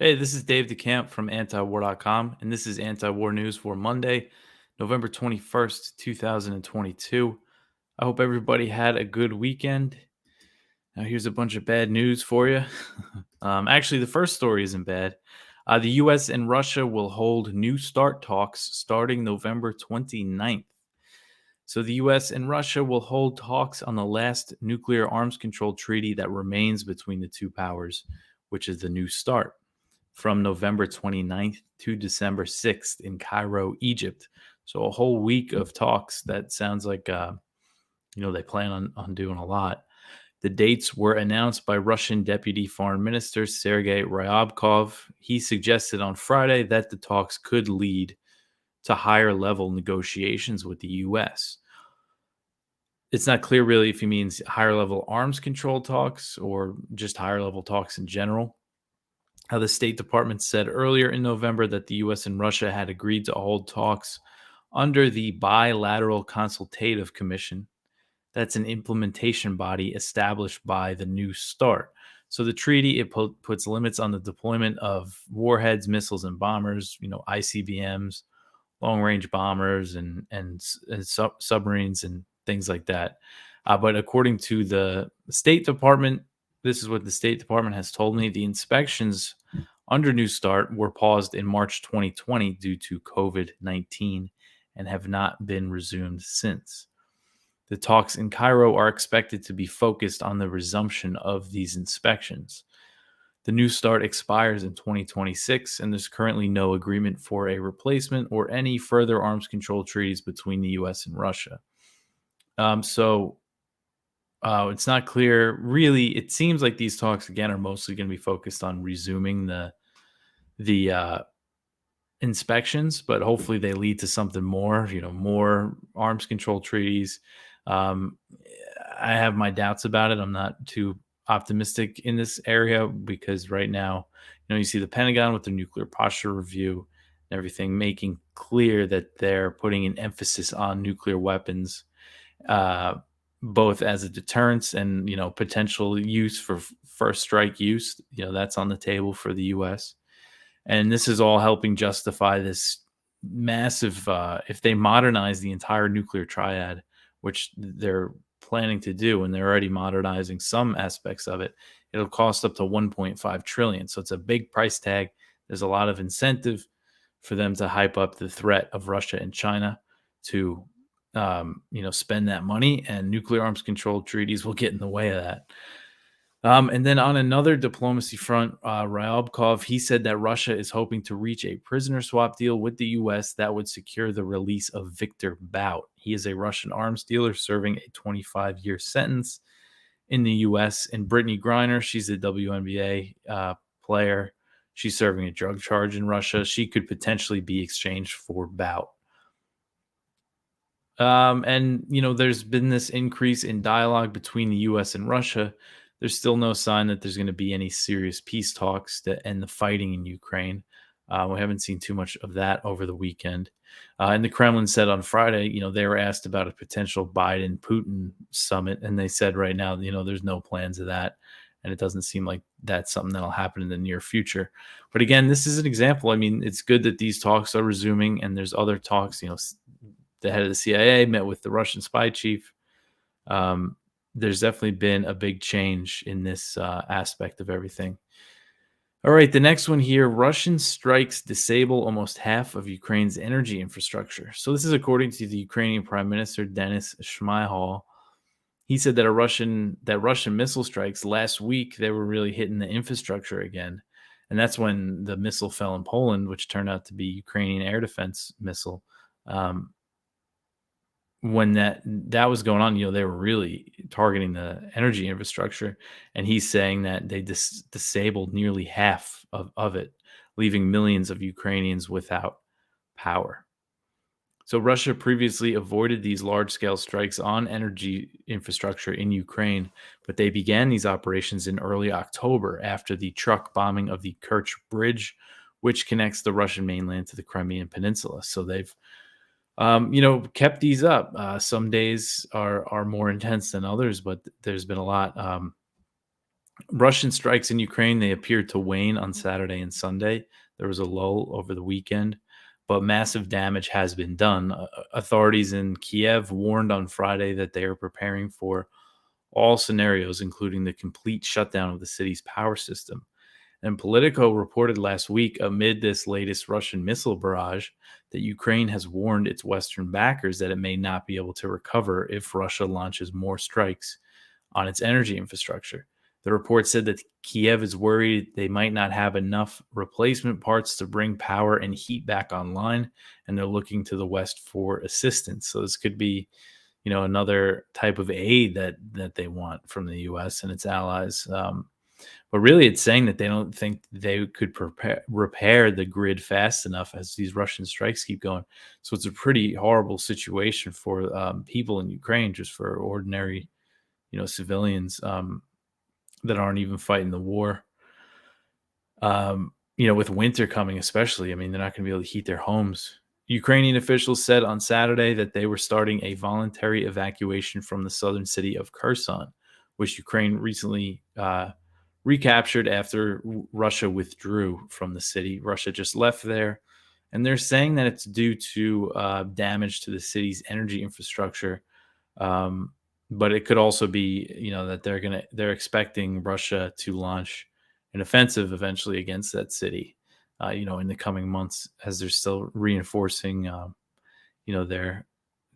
Hey, this is Dave DeCamp from antiwar.com, and this is anti-war news for Monday, November 21st, 2022. I hope everybody had a good weekend. Now, here's a bunch of bad news for you. Actually, the first story isn't bad. The U.S. and Russia will hold New START talks starting November 29th. So, the U.S. and Russia will hold talks on the last nuclear arms control treaty that remains between the two powers, which is the New START, from November 29th to December 6th in Cairo, Egypt. So a whole week of talks. That sounds like they plan on doing a lot. The dates were announced by Russian Deputy Foreign Minister Sergei Ryabkov. He suggested on Friday that the talks could lead to higher level negotiations with the U.S. It's not clear really if he means higher level arms control talks or just higher level talks in general. The State Department said earlier in November that the U.S. and Russia had agreed to hold talks under the Bilateral Consultative Commission. That's an implementation body established by the New START. So the treaty puts limits on the deployment of warheads, missiles, and bombers. ICBMs, long-range bombers, and submarines and things like that. But according to the State Department, this is what the State Department has told me: the inspections under New START were paused in March 2020 due to COVID-19 and have not been resumed since. The talks in Cairo are expected to be focused on the resumption of these inspections. The New START expires in 2026, and there's currently no agreement for a replacement or any further arms control treaties between the U.S. and Russia. It's not clear. Really, it seems like these talks, again, are mostly going to be focused on resuming the inspections, but hopefully they lead to something more, more arms control treaties. Um, I have my doubts about it. I'm not too optimistic in this area because right now, you see the Pentagon with the nuclear posture review and everything making clear that they're putting an emphasis on nuclear weapons, uh, both as a deterrence and, potential use for first strike use. That's on the table for the U.S. And this is all helping justify this massive, if they modernize the entire nuclear triad, which they're planning to do, and they're already modernizing some aspects of it, it'll cost up to 1.5 trillion. So it's a big price tag. There's a lot of incentive for them to hype up the threat of Russia and China to, spend that money, and nuclear arms control treaties will get in the way of that. And then on another diplomacy front, Ryabkov, he said that Russia is hoping to reach a prisoner swap deal with the U.S. that would secure the release of Victor Bout. He is a Russian arms dealer serving a 25-year sentence in the U.S. And Brittany Griner, she's a WNBA player. She's serving a drug charge in Russia. She could potentially be exchanged for Bout. And, there's been this increase in dialogue between the U.S. and Russia. There's still no sign that there's going to be any serious peace talks to end the fighting in Ukraine. We haven't seen too much of that over the weekend. And the Kremlin said on Friday, they were asked about a potential Biden-Putin summit, and they said right now, there's no plans of that, and it doesn't seem like that's something that'll happen in the near future. But again, this is an example. I mean, it's good that these talks are resuming, and there's other talks. The head of the CIA met with the Russian spy chief. There's definitely been a big change in this aspect of everything. All right, the next one here: Russian strikes disable almost half of Ukraine's energy infrastructure. So this is according to the Ukrainian Prime Minister Denis Shmyhal. He said that Russian missile strikes last week, they were really hitting the infrastructure again, and that's when the missile fell in Poland, which turned out to be Ukrainian air defense missile. When that was going on, they were really targeting the energy infrastructure, and he's saying that they disabled nearly half of it, leaving millions of Ukrainians without power. So Russia previously avoided these large-scale strikes on energy infrastructure in Ukraine, but they began these operations in early October after the truck bombing of the Kerch Bridge, which connects the Russian mainland to the Crimean Peninsula. So they've kept these up. Some days are more intense than others, but there's been a lot Russian strikes in Ukraine, they appeared to wane on Saturday and Sunday. There was a lull over the weekend, but massive damage has been done. Authorities in Kiev warned on Friday that they are preparing for all scenarios, including the complete shutdown of the city's power system. And Politico reported last week, amid this latest Russian missile barrage, that Ukraine has warned its Western backers that it may not be able to recover if Russia launches more strikes on its energy infrastructure. The report said that Kiev is worried they might not have enough replacement parts to bring power and heat back online, and they're looking to the West for assistance. So this could be, another type of aid that they want from the U.S. and its allies. But really, it's saying that they don't think they could repair the grid fast enough as these Russian strikes keep going. So it's a pretty horrible situation for people in Ukraine, just for ordinary, civilians that aren't even fighting the war. With winter coming, especially, I mean, they're not going to be able to heat their homes. Ukrainian officials said on Saturday that they were starting a voluntary evacuation from the southern city of Kherson, which Ukraine recently recaptured after Russia withdrew from the city. Russia just left there, and they're saying that it's due to damage to the city's energy infrastructure. But it could also be, that they're expecting Russia to launch an offensive eventually against that city, in the coming months as they're still reinforcing, their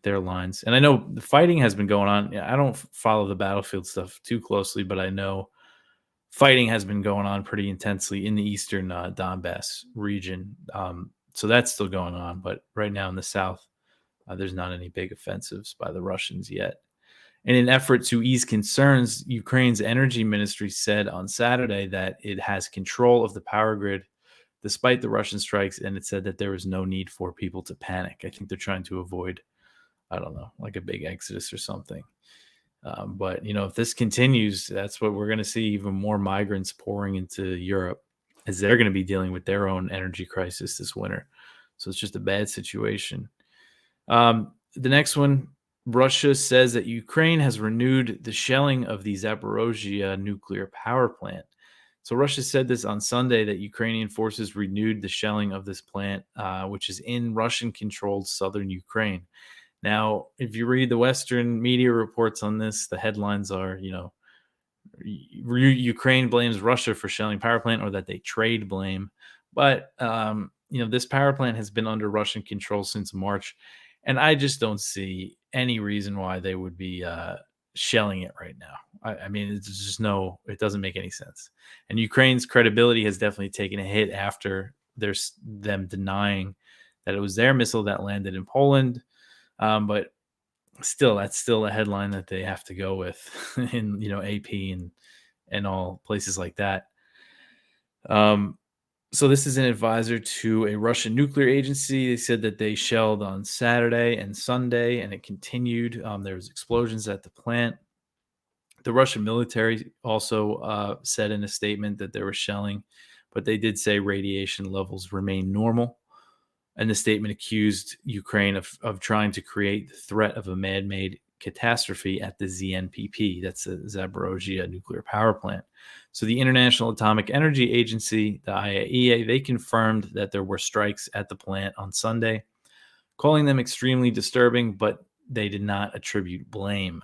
lines. And I know the fighting has been going on. I don't follow the battlefield stuff too closely, but I know fighting has been going on pretty intensely in the eastern Donbass region. So that's still going on. But right now in the south, there's not any big offensives by the Russians yet. In an effort to ease concerns, Ukraine's energy ministry said on Saturday that it has control of the power grid despite the Russian strikes, and it said that there is no need for people to panic. I think they're trying to avoid, I don't know, like a big exodus or something. But if this continues, that's what we're going to see, even more migrants pouring into Europe as they're going to be dealing with their own energy crisis this winter. So it's just a bad situation. The next one, Russia says that Ukraine has renewed the shelling of the Zaporozhye nuclear power plant. So Russia said this on Sunday, that Ukrainian forces renewed the shelling of this plant, which is in Russian-controlled southern Ukraine. Now, if you read the Western media reports on this, the headlines are, Ukraine blames Russia for shelling power plant, or that they trade blame. But, this power plant has been under Russian control since March, and I just don't see any reason why they would be shelling it right now. I mean, it's just it doesn't make any sense. And Ukraine's credibility has definitely taken a hit after there's them denying that it was their missile that landed in Poland. But still, that's still a headline that they have to go with in AP and all places like that. So this is an advisor to a Russian nuclear agency. They said that they shelled on Saturday and Sunday, and it continued. There was explosions at the plant. The Russian military also said in a statement that there was shelling, but they did say radiation levels remain normal. And the statement accused Ukraine of trying to create the threat of a man-made catastrophe at the ZNPP. That's the Zaporozhye nuclear power plant. So the International Atomic Energy Agency, the IAEA, they confirmed that there were strikes at the plant on Sunday, calling them extremely disturbing, but they did not attribute blame.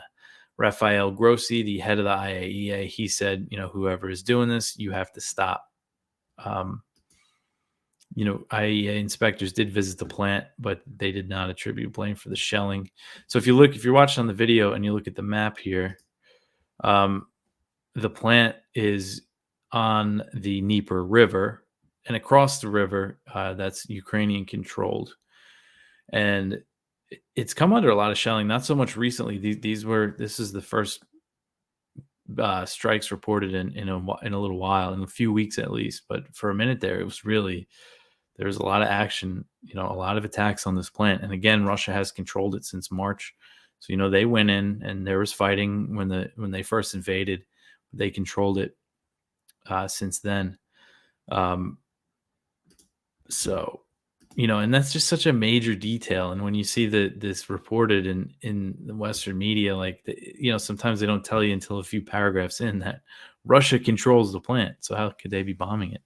Rafael Grossi, the head of the IAEA, he said, whoever is doing this, you have to stop. IAEA inspectors did visit the plant, but they did not attribute blame for the shelling. So if you're watching on the video and you look at the map here, the plant is on the Dnieper River, and across the river, that's Ukrainian controlled. And it's come under a lot of shelling, not so much recently. This is the first strikes reported in a little while, in a few weeks at least. But for a minute there, it was really, there was a lot of action, a lot of attacks on this plant. And again, Russia has controlled it since March. So, they went in and there was fighting when they first invaded. They controlled it since then. So And that's just such a major detail. And when you see this reported in the Western media, like sometimes they don't tell you until a few paragraphs in that Russia controls the plant. So how could they be bombing it?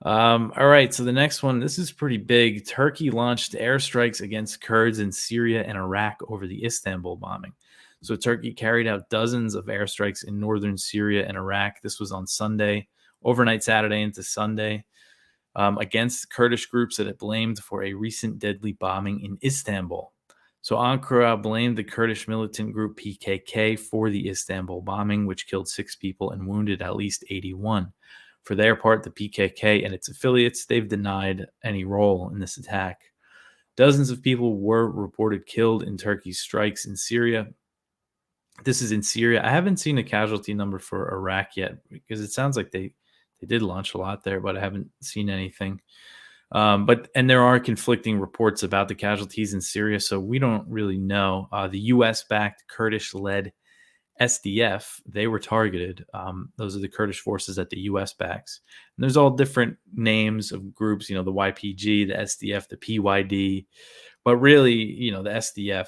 All right, so the next one, this is pretty big. Turkey launched airstrikes against Kurds in Syria and Iraq over the Istanbul bombing. So Turkey carried out dozens of airstrikes in northern Syria and Iraq. This was on Sunday, overnight Saturday into Sunday, against Kurdish groups that it blamed for a recent deadly bombing in Istanbul. So Ankara blamed the Kurdish militant group PKK for the Istanbul bombing, which killed 6 people and wounded at least 81. For their part, the PKK and its affiliates, they've denied any role in this attack. Dozens of people were reported killed in Turkey's strikes in Syria. This is in Syria. I haven't seen a casualty number for Iraq yet because it sounds like they did launch a lot there, but I haven't seen anything. And there are conflicting reports about the casualties in Syria, so we don't really know. The U.S.-backed Kurdish-led SDF, they were targeted. Those are the Kurdish forces that the U.S. backs. And there's all different names of groups, the YPG, the SDF, the PYD. But really, the SDF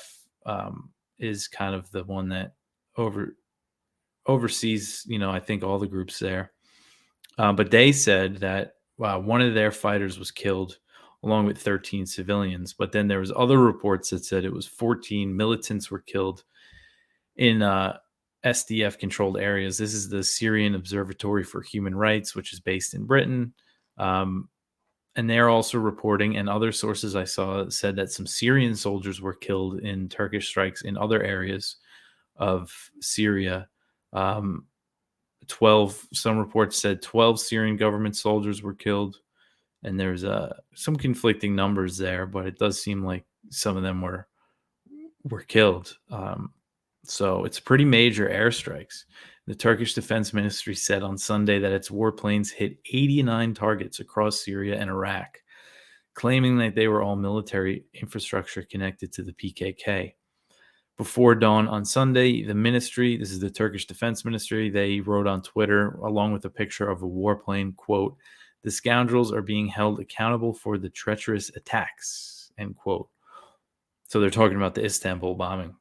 is kind of the one that oversees, I think all the groups there. But they said that one of their fighters was killed along with 13 civilians. But then there was other reports that said it was 14 militants were killed in SDF-controlled areas. This is the Syrian Observatory for Human Rights, which is based in Britain. And they're also reporting, and other sources I saw said that some Syrian soldiers were killed in Turkish strikes in other areas of Syria. 12, some reports said 12 Syrian government soldiers were killed. And there's some conflicting numbers there, but it does seem like some of them were killed. So it's pretty major airstrikes. The Turkish Defense Ministry said on Sunday that its warplanes hit 89 targets across Syria and Iraq, claiming that they were all military infrastructure connected to the PKK. Before dawn on Sunday, the ministry, this is the Turkish Defense Ministry, they wrote on Twitter, along with a picture of a warplane, quote, "The scoundrels are being held accountable for the treacherous attacks," end quote. So they're talking about the Istanbul bombing.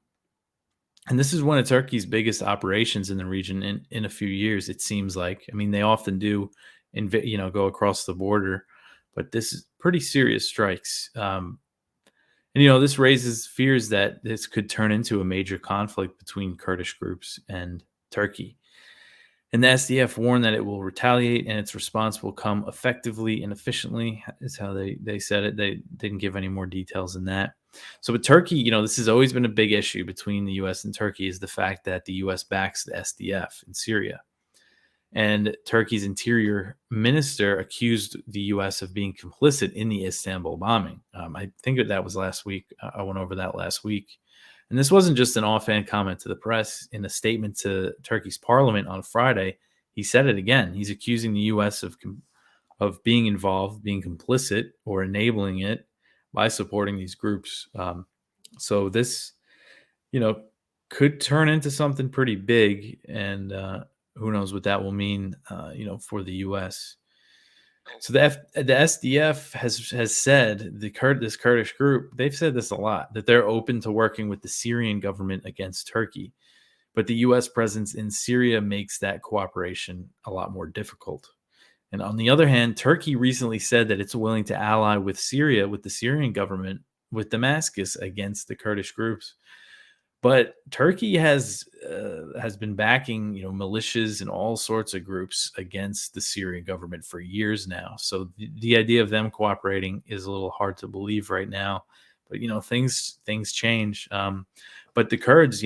And this is one of Turkey's biggest operations in the region in a few years, it seems like. I mean, they often do, go across the border, but this is pretty serious strikes. And this raises fears that this could turn into a major conflict between Kurdish groups and Turkey. And the SDF warned that it will retaliate and its response will come effectively and efficiently, is how they said it. They didn't give any more details than that. So with Turkey, this has always been a big issue between the U.S. and Turkey, is the fact that the U.S. backs the SDF in Syria. And Turkey's interior minister accused the U.S. of being complicit in the Istanbul bombing. I think that was last week. I went over that last week. And this wasn't just an offhand comment to the press. In a statement to Turkey's parliament on Friday, he said it again. He's accusing the U.S. of being involved, being complicit, or enabling it by supporting these groups. So this, could turn into something pretty big, and who knows what that will mean, for the U.S. So the SDF has said, this Kurdish group, they've said this a lot, that they're open to working with the Syrian government against Turkey. But the U.S. presence in Syria makes that cooperation a lot more difficult. And on the other hand, Turkey recently said that it's willing to ally with Syria, with the Syrian government, with Damascus against the Kurdish groups. But Turkey has been backing, militias and all sorts of groups against the Syrian government for years now. So the idea of them cooperating is a little hard to believe right now. But things change. But the Kurds,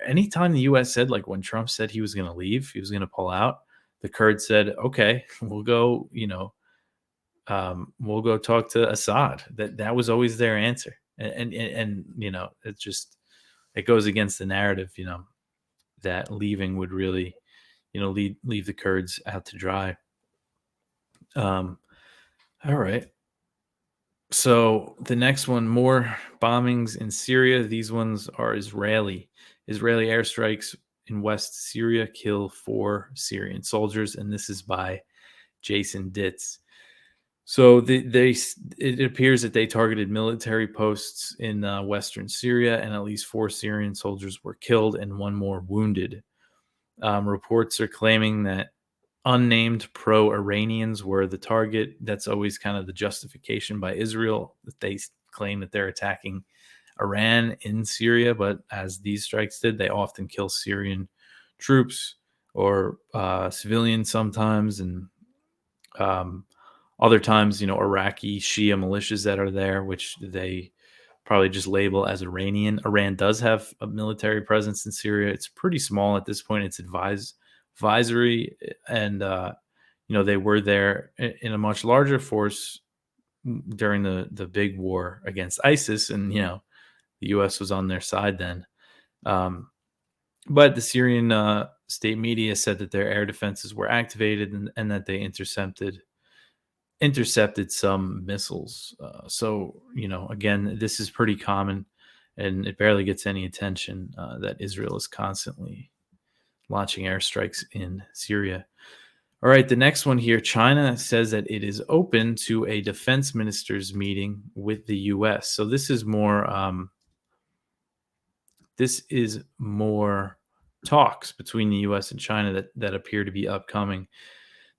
anytime the U.S. said, like when Trump said he was going to leave, he was going to pull out, the Kurds said, "Okay, we'll go. We'll go talk to Assad." That was always their answer, and it's just. It goes against the narrative, that leaving would really, leave the Kurds out to dry. All right. So the next one, more bombings in Syria. These ones are Israeli. Israeli airstrikes in West Syria kill 4 Syrian soldiers, and this is by Jason Ditz. So it appears that they targeted military posts in western Syria, and at least 4 Syrian soldiers were killed and one more wounded. Reports are claiming that unnamed pro-Iranians were the target. That's always kind of the justification by Israel, that they claim that they're attacking Iran in Syria, but as these strikes did, they often kill Syrian troops or civilians sometimes, and um, other times, Iraqi Shia militias that are there, which they probably just label as Iranian. Iran does have a military presence in Syria. It's pretty small at this point. It's advisory, and they were there in a much larger force during the big war against ISIS, and the U.S. was on their side then. Um, but the Syrian state media said that their air defenses were activated, and that they intercepted some missiles. So, again, this is pretty common, and it barely gets any attention that Israel is constantly launching airstrikes in Syria. All right, the next one here, China says that it is open to a defense ministers meeting with the U.S. So this is more talks between the U.S. and China that appear to be upcoming.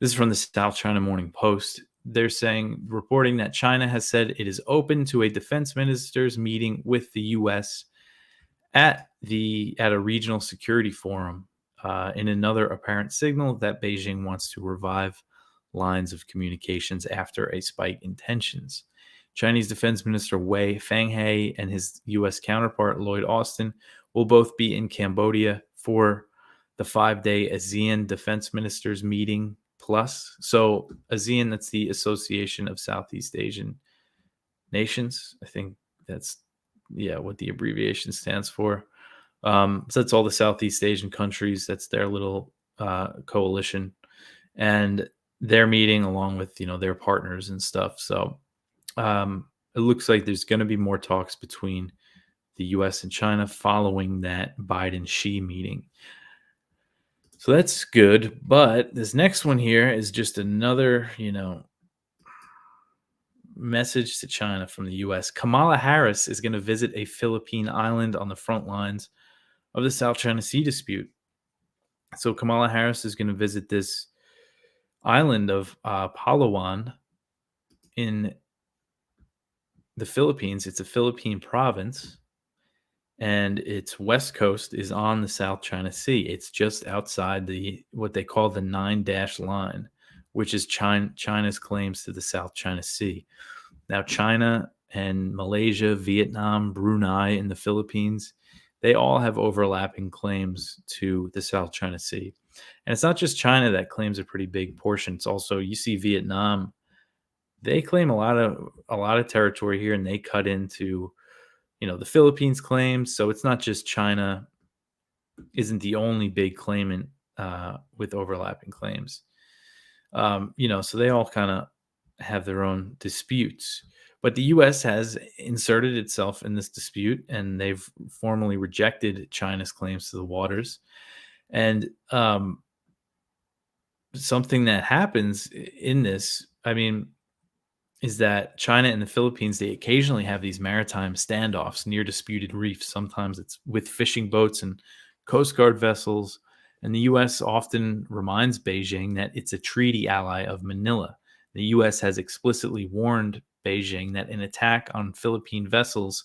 This is from the South China Morning Post. They're reporting that China has said it is open to a defense ministers meeting with the U.S. at a regional security forum, in another apparent signal that Beijing wants to revive lines of communications after a spike in tensions. Chinese Defense Minister Wei Fenghe and his U.S. counterpart Lloyd Austin will both be in Cambodia for the 5-day ASEAN Defense Ministers meeting plus. So ASEAN, that's the Association of Southeast Asian Nations. I think that's what the abbreviation stands for. So that's all the Southeast Asian countries. That's their little coalition, and they're meeting along with their partners and stuff. So it looks like there's going to be more talks between the U.S. and China following that Biden-Xi meeting. So that's good. But this next one here is just another, message to China from the U.S. Kamala Harris is going to visit a Philippine island on the front lines of the South China Sea dispute. So Kamala Harris is going to visit this island of Palawan in the Philippines. It's a Philippine province, and its west coast is on the South China Sea. It's just outside what they call the 9-dash line, which is China's claims to the South China Sea. Now, China and Malaysia, Vietnam, Brunei, and the Philippines, they all have overlapping claims to the South China Sea. And it's not just China that claims a pretty big portion. It's also, you see Vietnam, they claim a lot of territory here, and they cut into the Philippines claims. So it's not just China isn't the only big claimant with overlapping claims. So they all kind of have their own disputes. But the U.S. has inserted itself in this dispute, and they've formally rejected China's claims to the waters. And something that happens in this, is that China and the Philippines, they occasionally have these maritime standoffs near disputed reefs. Sometimes it's with fishing boats and Coast Guard vessels. And the U.S. often reminds Beijing that it's a treaty ally of Manila. The U.S. has explicitly warned Beijing that an attack on Philippine vessels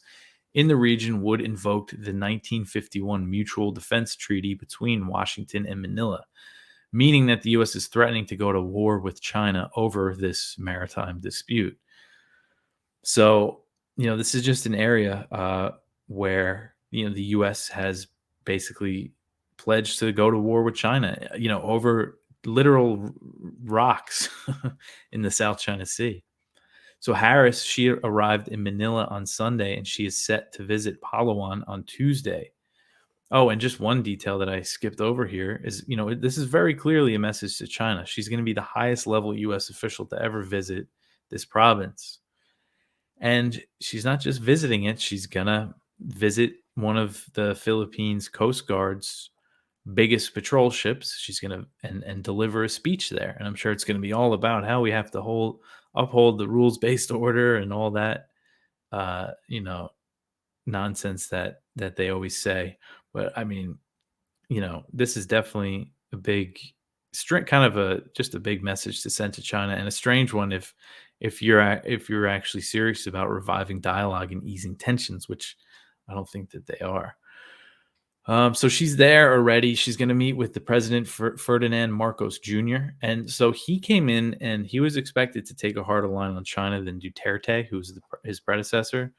in the region would invoke the 1951 Mutual Defense Treaty between Washington and Manila, meaning that the U.S. is threatening to go to war with China over this maritime dispute. So, this is just an area where, the U.S. has basically pledged to go to war with China, over literal rocks in the South China Sea. So Harris, she arrived in Manila on Sunday, and she is set to visit Palawan on Tuesday. Oh, and just one detail that I skipped over here is, this is very clearly a message to China. She's going to be the highest level U.S. official to ever visit this province. And she's not just visiting it, she's going to visit one of the Philippines Coast Guard's biggest patrol ships. She's going to and deliver a speech there. And I'm sure it's going to be all about how we have to uphold the rules-based order and all that, uh, you know, nonsense that they always say. But I mean, this is definitely a big kind of a just a big message to send to China, and a strange one if you're actually serious about reviving dialogue and easing tensions, which I don't think that they are. So she's there already. She's going to meet with the president, Ferdinand Marcos Jr. And so he came in and he was expected to take a harder line on China than Duterte, who was his predecessor.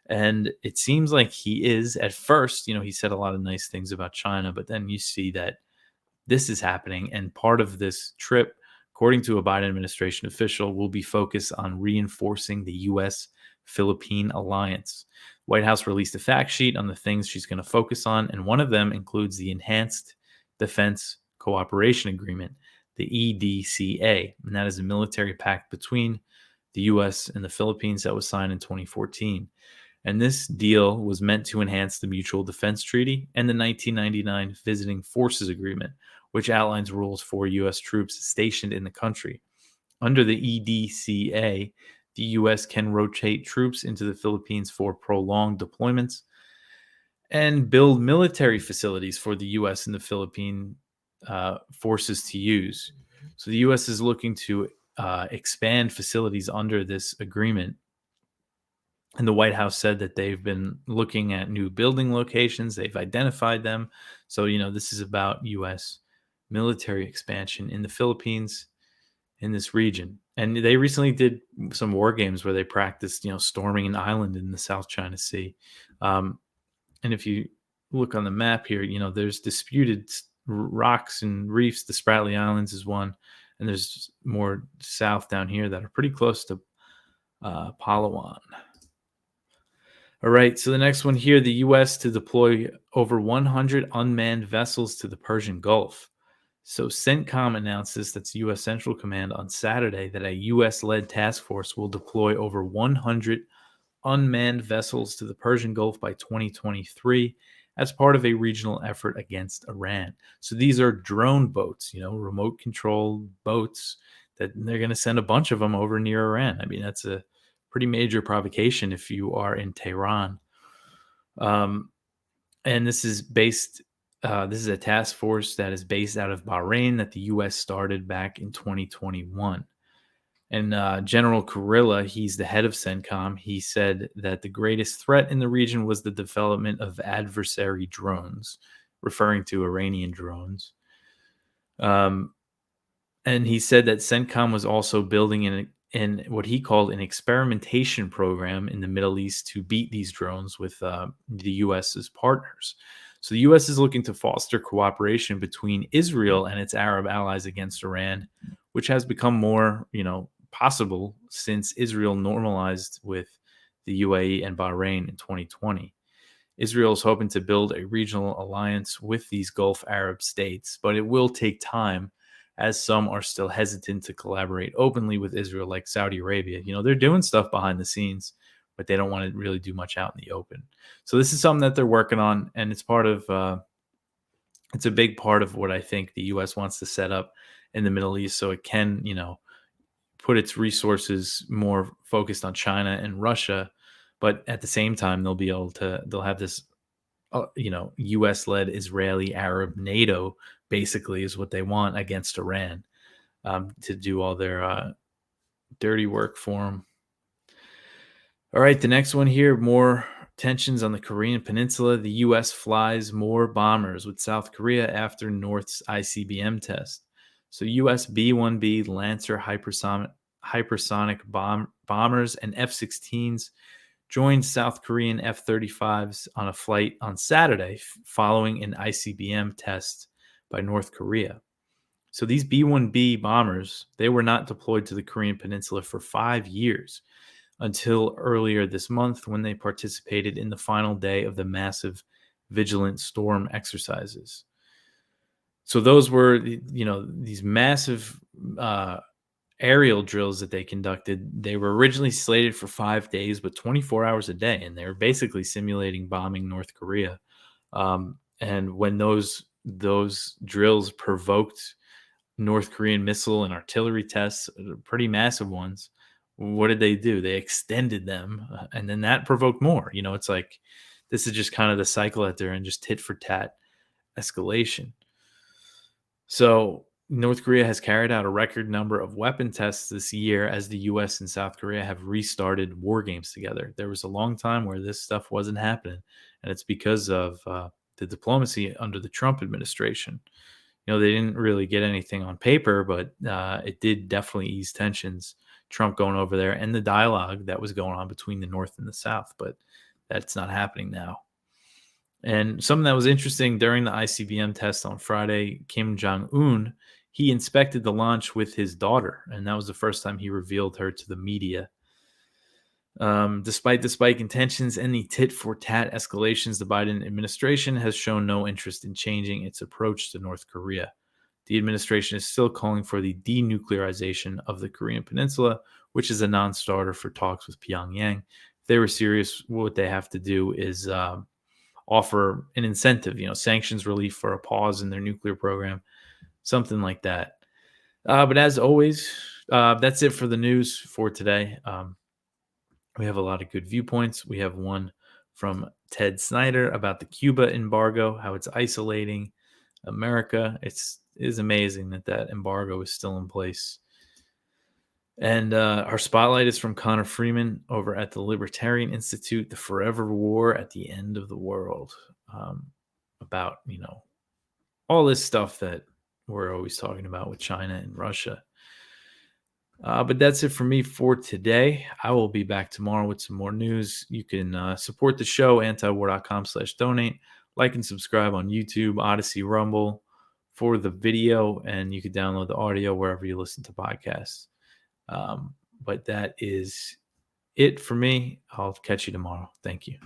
And it seems like he is. At first, he said a lot of nice things about China, but then you see that this is happening. And part of this trip, according to a Biden administration official, will be focused on reinforcing the U.S. Philippine alliance. White House released a fact sheet on the things she's going to focus on, and one of them includes the Enhanced Defense Cooperation Agreement, the EDCA, and that is a military pact between the U.S. and the Philippines that was signed in 2014. And this deal was meant to enhance the Mutual Defense Treaty and the 1999 Visiting Forces Agreement, which outlines rules for U.S. troops stationed in the country. Under the EDCA, the U.S. can rotate troops into the Philippines for prolonged deployments and build military facilities for the U.S. and the Philippine forces to use. So the U.S. is looking to expand facilities under this agreement. And the White House said that they've been looking at new building locations. They've identified them. So, this is about U.S. military expansion in the Philippines, in this region. And they recently did some war games where they practiced, storming an island in the South China Sea. And if you look on the map here, there's disputed rocks and reefs. The Spratly Islands is one. And there's more south down here that are pretty close to Palawan. All right, so the next one here, the U.S. to deploy over 100 unmanned vessels to the Persian Gulf. So CENTCOM announces, that's U.S. Central Command, on Saturday that a U.S.-led task force will deploy over 100 unmanned vessels to the Persian Gulf by 2023 as part of a regional effort against Iran. So these are drone boats, remote control boats that they're going to send a bunch of them over near Iran. I mean, that's a pretty major provocation if you are in Tehran. And this is based, this is a task force that is based out of Bahrain that the U.S. started back in 2021. And General Kurilla, he's the head of CENTCOM, he said that the greatest threat in the region was the development of adversary drones, referring to Iranian drones. And he said that CENTCOM was also building in what he called an experimentation program in the Middle East to beat these drones with the U.S.'s partners. So the U.S. is looking to foster cooperation between Israel and its Arab allies against Iran, which has become more, possible since Israel normalized with the UAE and Bahrain in 2020. Israel is hoping to build a regional alliance with these Gulf Arab states, but it will take time as some are still hesitant to collaborate openly with Israel, like Saudi Arabia. They're doing stuff behind the scenes, but they don't want to really do much out in the open. So this is something that they're working on, and it's part of it's a big part of what I think the U.S. wants to set up in the Middle East, so it can, put its resources more focused on China and Russia, but at the same time they'll have this U.S.-led Israeli Arab NATO basically is what they want against Iran, to do all their dirty work for them. All right, the next one here, more tensions on the Korean Peninsula. The U.S. flies more bombers with South Korea after North's ICBM test. So U.S. B-1B Lancer hypersonic bombers and F-16s joined South Korean F-35s on a flight on Saturday following an ICBM test by North Korea. So these B-1B bombers, they were not deployed to the Korean Peninsula for 5 years until earlier this month when they participated in the final day of the massive Vigilant Storm exercises. So those were, these massive aerial drills that they conducted. They were originally slated for 5 days, but 24 hours a day, and they were basically simulating bombing North Korea. And when those drills provoked North Korean missile and artillery tests, pretty massive ones, what did they do? They extended them, and then that provoked more. It's like this is just kind of the cycle that they're in, just tit for tat escalation. So, North Korea has carried out a record number of weapon tests this year as the US and South Korea have restarted war games together. There was a long time where this stuff wasn't happening, and it's because of the diplomacy under the Trump administration. They didn't really get anything on paper, but it did definitely ease tensions. Trump going over there and the dialogue that was going on between the North and the South, but that's not happening now. And something that was interesting during the ICBM test on Friday, Kim Jong Un, he inspected the launch with his daughter, and that was the first time he revealed her to the media. Despite the spike in tensions and the tit for tat escalations, the Biden administration has shown no interest in changing its approach to North Korea. The administration is still calling for the denuclearization of the Korean Peninsula, which is a non starter for talks with Pyongyang. If they were serious, what they have to do is offer an incentive, sanctions relief for a pause in their nuclear program, something like that. But as always, that's it for the news for today. We have a lot of good viewpoints. We have one from Ted Snyder about the Cuba embargo, how it's isolating America. It is amazing that embargo is still in place. And our spotlight is from Connor Freeman over at the Libertarian Institute, The Forever War at the End of the World, about, all this stuff that we're always talking about with China and Russia. But that's it for me for today. I will be back tomorrow with some more news. You can support the show, antiwar.com/donate. Like and subscribe on YouTube, Odyssey, Rumble for the video, and you can download the audio wherever you listen to podcasts. But that is it for me. I'll catch you tomorrow. Thank you.